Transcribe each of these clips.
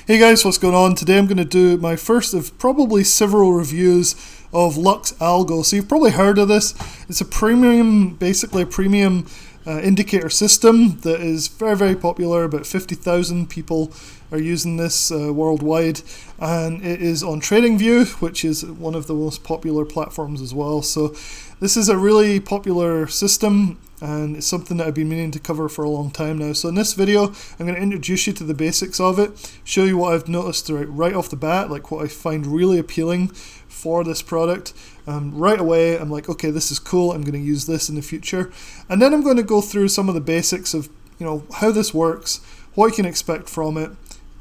Hey guys, what's going on? Today I'm going to do my first of probably several reviews of Lux Algo. So you've probably heard of this. It's a premium, basically a premium indicator system that is very, very popular. About 50,000 people are using this worldwide, and it is on TradingView, which is one of the most popular platforms as well. So this is a really popular system, and it's something that I've been meaning to cover for a long time now. So in this video, I'm going to introduce you to the basics of it, show you what I've noticed right off the bat, like what I find really appealing for this product. Right away, I'm like, okay, this is cool, I'm going to use this in the future. And then I'm going to go through some of the basics of, how this works, what you can expect from it,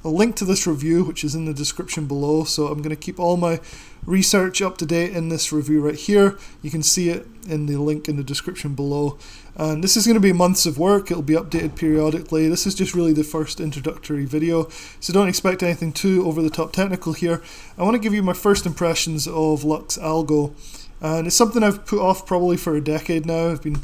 a link to this review, which is in the description below. So I'm going to keep all my research up to date in this review right here. You can see it in the link in the description below. And this is going to be months of work. It'll be updated periodically. This is just really the first introductory video, so don't expect anything too over the top technical here. I want to give you my first impressions of Lux Algo, and it's something I've put off probably for a decade now. I've been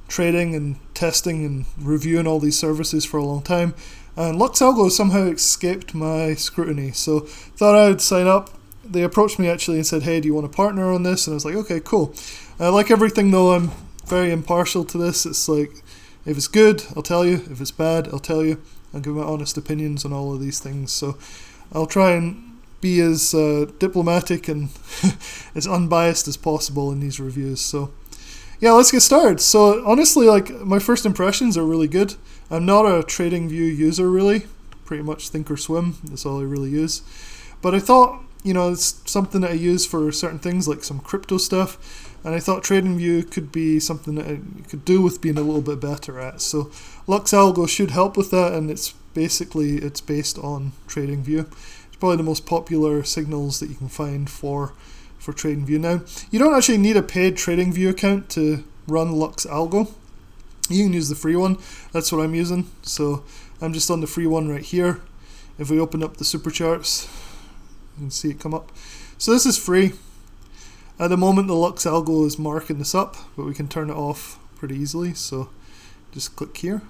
trading and testing and reviewing all these services for a long time, and Lux Algo somehow escaped my scrutiny, so thought I would sign up. They approached me actually and said, hey, do you want to partner on this? And I was like, okay, cool. Like everything though, I'm very impartial to this. It's like, if it's good, I'll tell you. If it's bad, I'll tell you. I'll give my honest opinions on all of these things. So I'll try and be as diplomatic and as unbiased as possible in these reviews. So yeah, let's get started. So honestly, like, my first impressions are really good. I'm not a TradingView user really. Pretty much think or swim. That's all I really use. But I thought, it's something that I use for certain things, like some crypto stuff. And I thought TradingView could be something that I could do with being a little bit better at. So Lux Algo should help with that, and it's based on TradingView. It's probably the most popular signals that you can find for TradingView. Now, you don't actually need a paid TradingView account to run Lux Algo. You can use the free one. That's what I'm using. So I'm just on the free one right here. If we open up the super charts, you can see it come up. So this is free. At the moment, the Lux Algo is marking this up, but we can turn it off pretty easily. So just click here.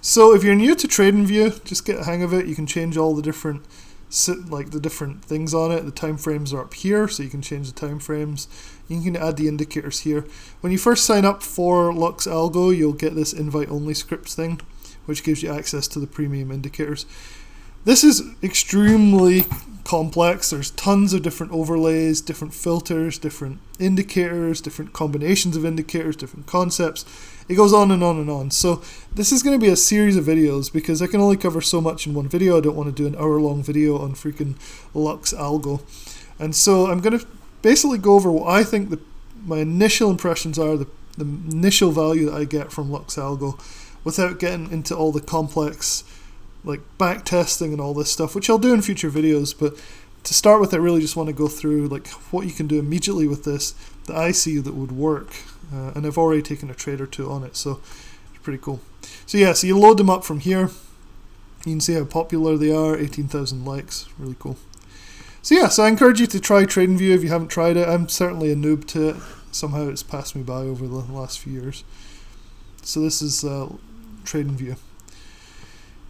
So if you're new to TradingView, just get a hang of it. You can change all the different things on it. The time frames are up here, so you can change the time frames. You can add the indicators here. When you first sign up for Lux Algo, you'll get this invite-only scripts thing, which gives you access to the premium indicators. This is extremely complex. There's tons of different overlays, different filters, different indicators, different combinations of indicators, different concepts. It goes on and on and on. So this is going to be a series of videos because I can only cover so much in one video. I don't want to do an hour-long video on freaking Lux Algo. And so I'm going to basically go over what I think my initial impressions are, the initial value that I get from Lux Algo, without getting into all the complex like back testing and all this stuff, which I'll do in future videos. But to start with, I really just want to go through like what you can do immediately with this that I see that would work, and I've already taken a trade or two on it, so it's pretty cool. So yeah, so you load them up from here. You can see how popular they are. 18,000 likes, really cool. So yeah, so I encourage you to try TradingView if you haven't tried it. I'm certainly a noob to it. Somehow it's passed me by over the last few years. So this is TradingView.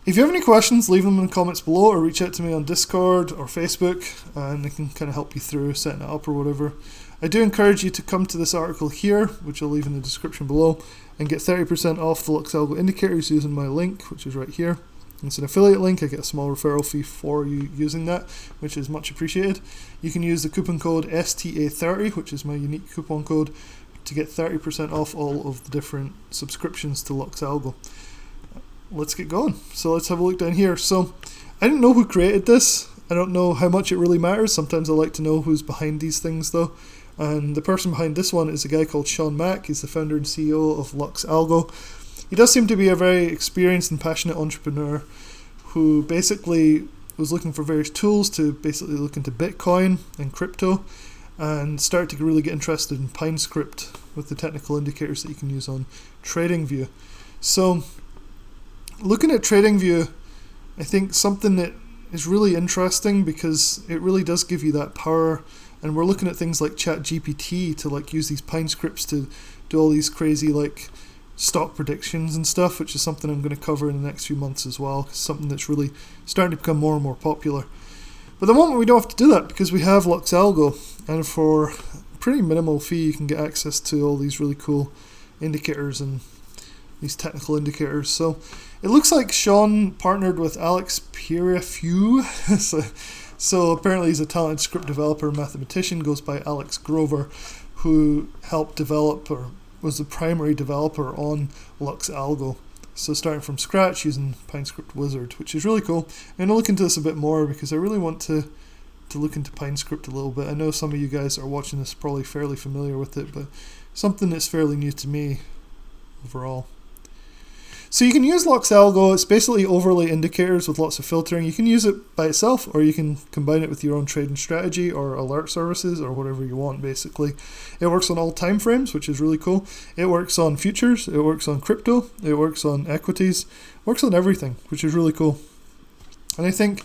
If you have any questions, leave them in the comments below, or reach out to me on Discord or Facebook, and I can kind of help you through setting it up or whatever. I do encourage you to come to this article here, which I'll leave in the description below, and get 30% off the Lux Algo indicators using my link, which is right here. It's an affiliate link. I get a small referral fee for you using that, which is much appreciated. You can use the coupon code STA30, which is my unique coupon code, to get 30% off all of the different subscriptions to Lux Algo. Let's get going. So let's have a look down here. So I didn't know who created this. I don't know how much it really matters. Sometimes I like to know who's behind these things though. And the person behind this one is a guy called Sean Mack. He's the founder and CEO of Lux Algo. He does seem to be a very experienced and passionate entrepreneur who basically was looking for various tools to basically look into Bitcoin and crypto, and started to really get interested in PineScript with the technical indicators that you can use on TradingView. So looking at TradingView, I think something that is really interesting because it really does give you that power, and we're looking at things like ChatGPT to like use these PineScripts to do all these crazy like stock predictions and stuff, which is something I'm going to cover in the next few months as well. It's something that's really starting to become more and more popular. But at the moment we don't have to do that because we have Lux Algo, and for a pretty minimal fee you can get access to all these really cool indicators and these technical indicators. So it looks like Sean partnered with Alex Pierrefieu. So apparently he's a talented script developer and mathematician, goes by Alex Grover, who helped develop or was the primary developer on Lux Algo. So starting from scratch using PineScript Wizard, which is really cool. And I'll look into this a bit more because I really want to look into PineScript a little bit. I know some of you guys are watching this probably fairly familiar with it, but something that's fairly new to me overall. So you can use Lux Algo. It's basically overlay indicators with lots of filtering. You can use it by itself, or you can combine it with your own trading strategy or alert services or whatever you want, basically. It works on all time frames, which is really cool. It works on futures, it works on crypto, it works on equities, it works on everything, which is really cool. And I think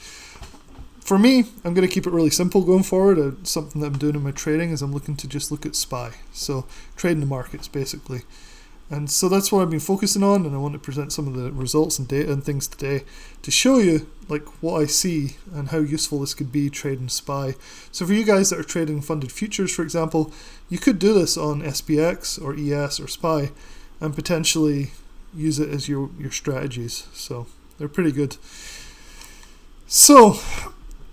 for me, I'm going to keep it really simple going forward. Something that I'm doing in my trading is I'm looking to just look at SPY. So trading the markets, basically. And so that's what I've been focusing on, and I want to present some of the results and data and things today to show you like what I see and how useful this could be trading SPY. So for you guys that are trading funded futures, for example, you could do this on SPX or ES or SPY and potentially use it as your strategies. So they're pretty good. So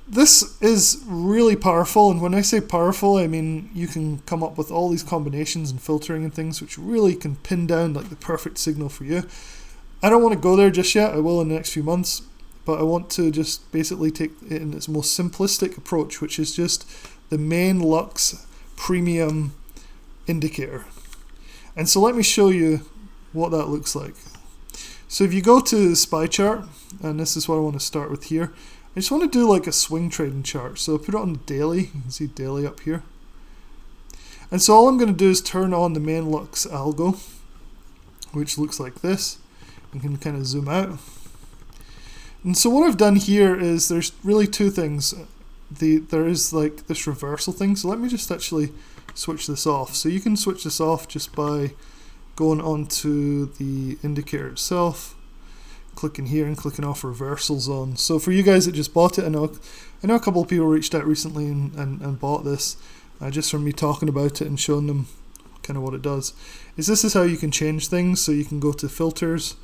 this is really powerful, and when I say powerful, I mean you can come up with all these combinations and filtering and things which really can pin down like the perfect signal for you. I don't want to go there just yet. I will in the next few months, but I want to just basically take it in its most simplistic approach, which is just the main Lux premium indicator. And so let me show you what that looks like. So if you go to the SPY chart, and this is what I want to start with here, I just want to do like a swing trading chart. So put it on the daily. You can see daily up here. And so all I'm going to do is turn on the main Lux Algo, which looks like this. You can kind of zoom out. And so what I've done here is there's really two things. There is like this reversal thing. So let me just actually switch this off. So you can switch this off just by going onto the indicator itself, clicking here and clicking off reversals on. So for you guys that just bought it, I know a couple of people reached out recently and bought this just from me talking about it and showing them kind of what it does. This is how you can change things. So you can go to filters,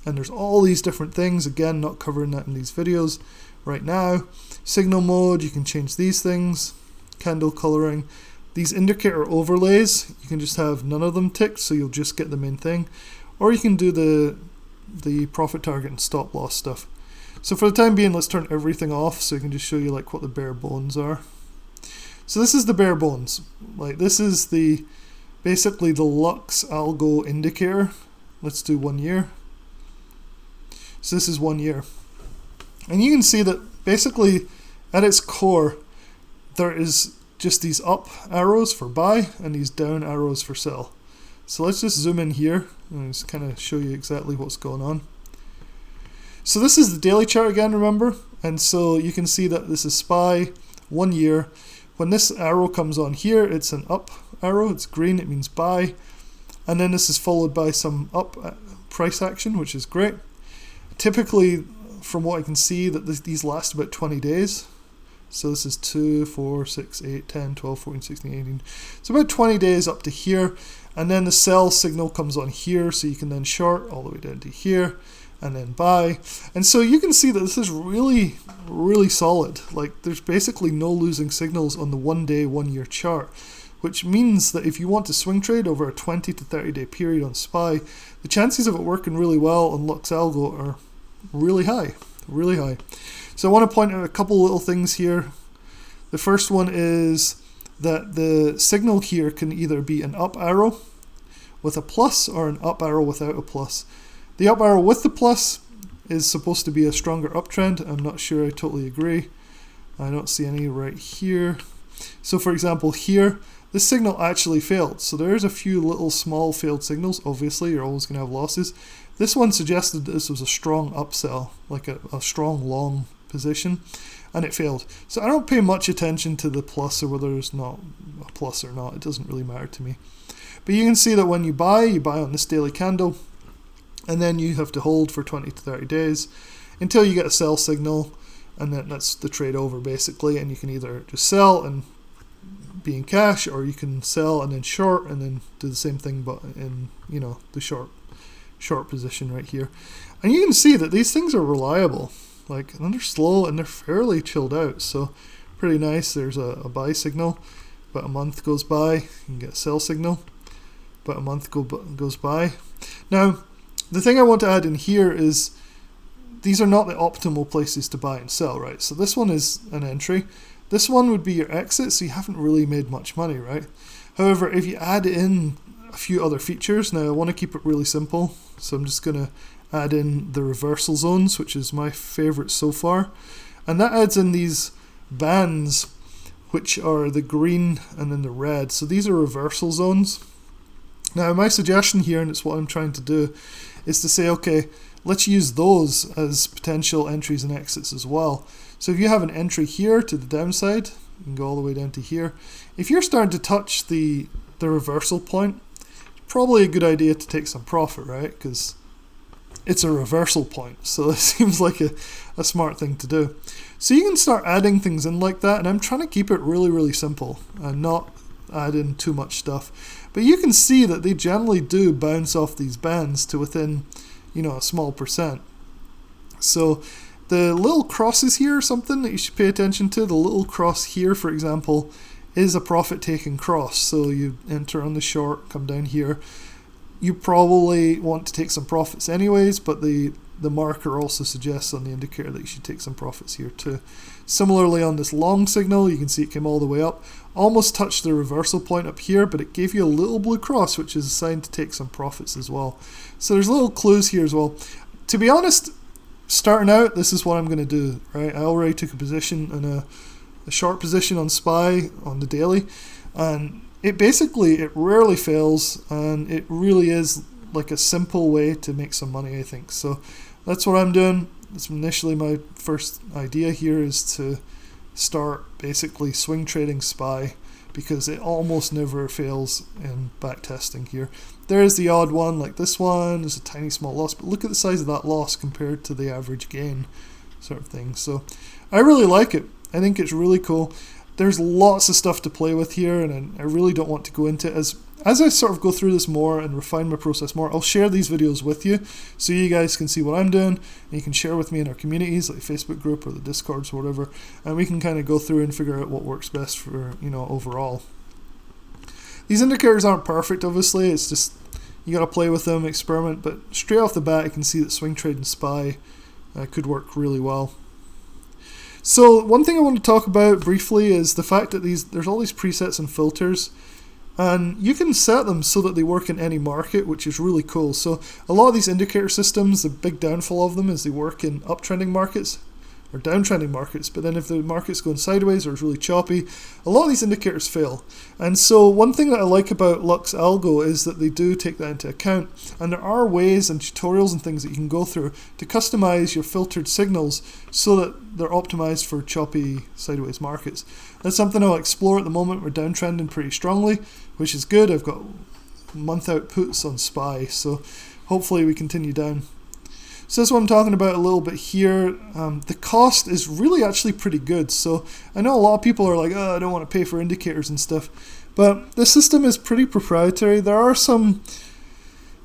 and there's all these different things. Again, not covering that in these videos right now. Signal mode, you can change these things. Candle coloring. These indicator overlays, you can just have none of them ticked, so you'll just get the main thing. Or you can do the profit target and stop loss stuff. So for the time being, let's turn everything off so I can just show you like what the bare bones are. So this is the bare bones. Like this is basically the Lux Algo indicator. Let's do 1 year. So this is 1 year. And you can see that basically at its core there is just these up arrows for buy and these down arrows for sell. So let's just zoom in here and just kind of show you exactly what's going on. So this is the daily chart again, remember? And so you can see that this is SPY 1 year. When this arrow comes on here, it's an up arrow. It's green, it means buy. And then this is followed by some up price action, which is great. Typically, from what I can see, that these last about 20 days. So this is 2, 4, 6, 8, 10, 12, 14, 16, 18. So about 20 days up to here. And then the sell signal comes on here, so you can then short all the way down to here and then buy. And so you can see that this is really, really solid. Like there's basically no losing signals on the 1 day, 1 year chart, which means that if you want to swing trade over a 20 to 30 day period on SPY, the chances of it working really well on Lux Algo are really high, really high. So I want to point out a couple little things here. The first one is that the signal here can either be an up arrow with a plus or an up arrow without a plus. The up arrow with the plus is supposed to be a stronger uptrend. I'm not sure I totally agree. I don't see any right here. So for example here, this signal actually failed. So there's a few little small failed signals. Obviously you're always going to have losses. This one suggested that this was a strong upsell, like a strong long position, and it failed. So I don't pay much attention to the plus or whether it's not a plus or not. It doesn't really matter to me. But you can see that when you buy on this daily candle, and then you have to hold for 20 to 30 days until you get a sell signal, and then that's the trade over basically. And you can either just sell and be in cash, or you can sell and then short and then do the same thing but in, you know, the short position right here. And you can see that these things are reliable, like, and they're slow and they're fairly chilled out, so pretty nice. There's a buy signal, about a month goes by, you can get a sell signal, about a month goes by. Now the thing I want to add in here is these are not the optimal places to buy and sell, right? So this one is an entry. This one would be your exit, so you haven't really made much money, right? However, if you add in a few other features, now I want to keep it really simple, so I'm just going to add in the reversal zones, which is my favorite so far. And that adds in these bands, which are the green and then the red. So these are reversal zones. Now my suggestion here, and it's what I'm trying to do, is to say, okay, let's use those as potential entries and exits as well. So if you have an entry here to the downside, you can go all the way down to here. If you're starting to touch the reversal point, it's probably a good idea to take some profit, right? Because it's a reversal point, so it seems like a smart thing to do. So you can start adding things in like that, and I'm trying to keep it really, really simple and not add in too much stuff. But you can see that they generally do bounce off these bands to within, you know, a small percent. So the little crosses here are something that you should pay attention to. The little cross here, for example, is a profit taking cross. So you enter on the short, come down here. You probably want to take some profits anyways, but the marker also suggests on the indicator that you should take some profits here too. Similarly on this long signal, you can see it came all the way up, almost touched the reversal point up here, but it gave you a little blue cross, which is a sign to take some profits as well. So there's little clues here as well. To be honest, starting out, this is what I'm going to do, right? I already took a position in a short position on SPY on the daily, and it rarely fails, and it really is like a simple way to make some money, I think. So that's what I'm doing. It's initially my first idea here is to start basically swing trading SPY, because it almost never fails in back testing here. There's the odd one, like this one, there's a tiny small loss, but look at the size of that loss compared to the average gain sort of thing. So I really like it. I think it's really cool. There's lots of stuff to play with here, and I really don't want to go into it. As I sort of go through this more and refine my process more, I'll share these videos with you so you guys can see what I'm doing, and you can share with me in our communities like Facebook group or the Discords or whatever, and we can kind of go through and figure out what works best for, you know, overall. These indicators aren't perfect, obviously. It's just you got to play with them, experiment, but straight off the bat you can see that swing trade and SPY could work really well. So one thing I want to talk about briefly is the fact that there's all these presets and filters, and you can set them so that they work in any market, which is really cool. So a lot of these indicator systems, the big downfall of them is they work in uptrending markets or downtrending markets, but then if the market's going sideways or it's really choppy, a lot of these indicators fail. And so one thing that I like about Lux Algo is that they do take that into account, and there are ways and tutorials and things that you can go through to customize your filtered signals so that they're optimized for choppy sideways markets. That's something I'll explore at the moment. We're downtrending pretty strongly, which is good. I've got month outputs on SPY, so hopefully we continue down. So that's what I'm talking about a little bit here. The cost is really actually pretty good. So I know a lot of people are like, oh, I don't want to pay for indicators and stuff. But the system is pretty proprietary. There are some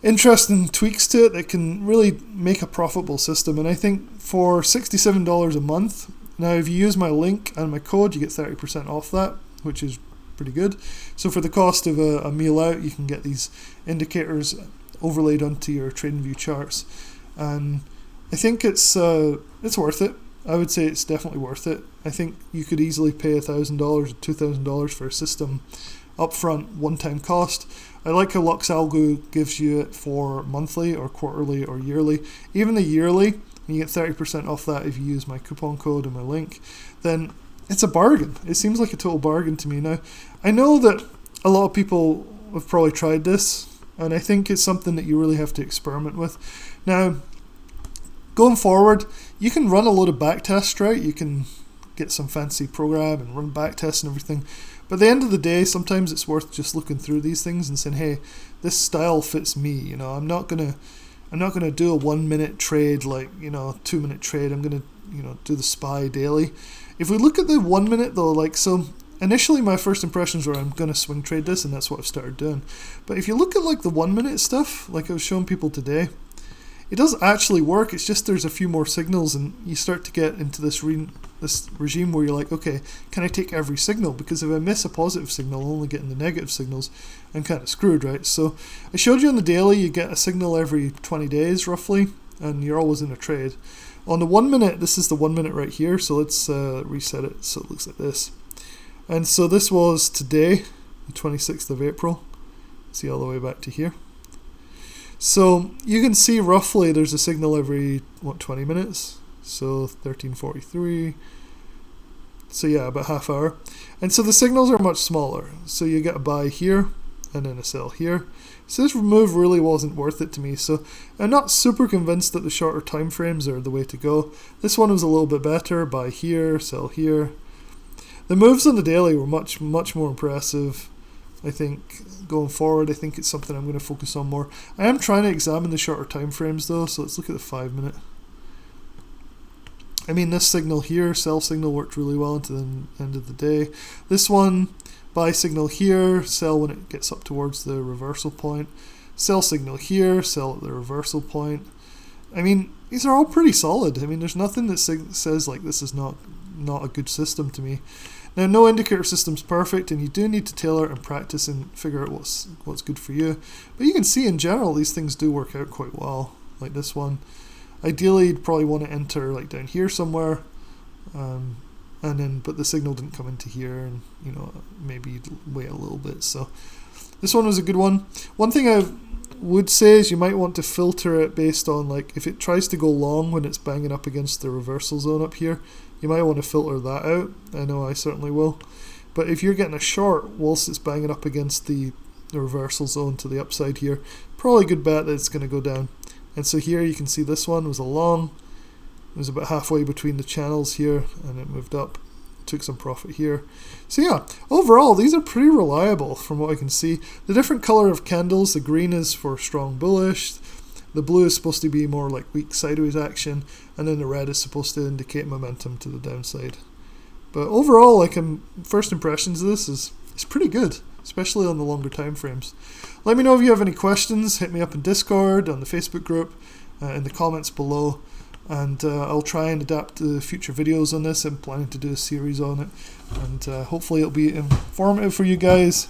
interesting tweaks to it that can really make a profitable system. And I think for $67 a month, now if you use my link and my code, you get 30% off that, which is pretty good. So for the cost of a meal out, you can get these indicators overlaid onto your TradingView charts. And I think it's worth it. I would say it's definitely worth it. I think you could easily pay $1,000 or $2,000 for a system upfront, one-time cost. I like how Lux Algo gives you it for monthly or quarterly or yearly. Even the yearly, you get 30% off that if you use my coupon code and my link. Then it's a bargain. It seems like a total bargain to me. Now, I know that a lot of people have probably tried this, and I think it's something that you really have to experiment with. Now, going forward, you can run a load of back tests, right? You can get some fancy program and run back tests and everything. But at the end of the day, sometimes it's worth just looking through these things and saying, hey, this style fits me. You know, I'm not gonna do a 1 minute trade, like, you know, 2 minute trade. I'm gonna, you know, do the SPY daily. If we look at the 1 minute though, like, so initially my first impressions were I'm gonna swing trade this, and that's what I've started doing. But if you look at like the 1 minute stuff, like I was showing people today, it does actually work. It's just there's a few more signals, and you start to get into this regime where you're like, okay, can I take every signal? Because if I miss a positive signal, I'll only getting the negative signals. I'm kind of screwed, right? So I showed you on the daily, you get a signal every 20 days roughly, and you're always in a trade. On the 1 minute, this is the 1 minute right here, so let's reset it so it looks like this. And so this was today, the 26th of April. See all the way back to here. So you can see roughly there's a signal every, 20 minutes? So 13:43. So yeah, about half hour. And so the signals are much smaller. So you get a buy here and then a sell here. So this move really wasn't worth it to me. So I'm not super convinced that the shorter time frames are the way to go. This one was a little bit better. Buy here, sell here. The moves on the daily were much more impressive. I think going forward, I think it's something I'm going to focus on more. I am trying to examine the shorter time frames though, so let's look at the 5 minute. I mean, this signal here, sell signal, worked really well into the end of the day. This one, buy signal here, sell when it gets up towards the reversal point. Sell signal here, sell at the reversal point. I mean, these are all pretty solid. I mean, there's nothing that says like this is not a good system to me. Now, no indicator system's perfect, and you do need to tailor and practice and figure out what's good for you. But you can see in general these things do work out quite well. Like this one, ideally you'd probably want to enter like down here somewhere, and then but the signal didn't come into here, and you know maybe you'd wait a little bit. So this one was a good one. One thing I would say is you might want to filter it based on like if it tries to go long when it's banging up against the reversal zone up here. You might want to filter that out. I know I certainly will. But if you're getting a short whilst it's banging up against the reversal zone to the upside here, probably a good bet that it's going to go down. And so here you can see this one was a long. It was about halfway between the channels here, and it moved up. Took some profit here. So yeah, overall these are pretty reliable from what I can see. The different color of candles, the green is for strong bullish. The blue is supposed to be more like weak sideways action, and then the red is supposed to indicate momentum to the downside. But overall, like first impressions of this is pretty good, especially on the longer time frames. Let me know if you have any questions. Hit me up in Discord, on the Facebook group, in the comments below, and I'll try and adapt to future videos on this. I'm planning to do a series on it, and hopefully it'll be informative for you guys,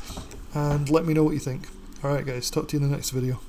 and let me know what you think. Alright guys, talk to you in the next video.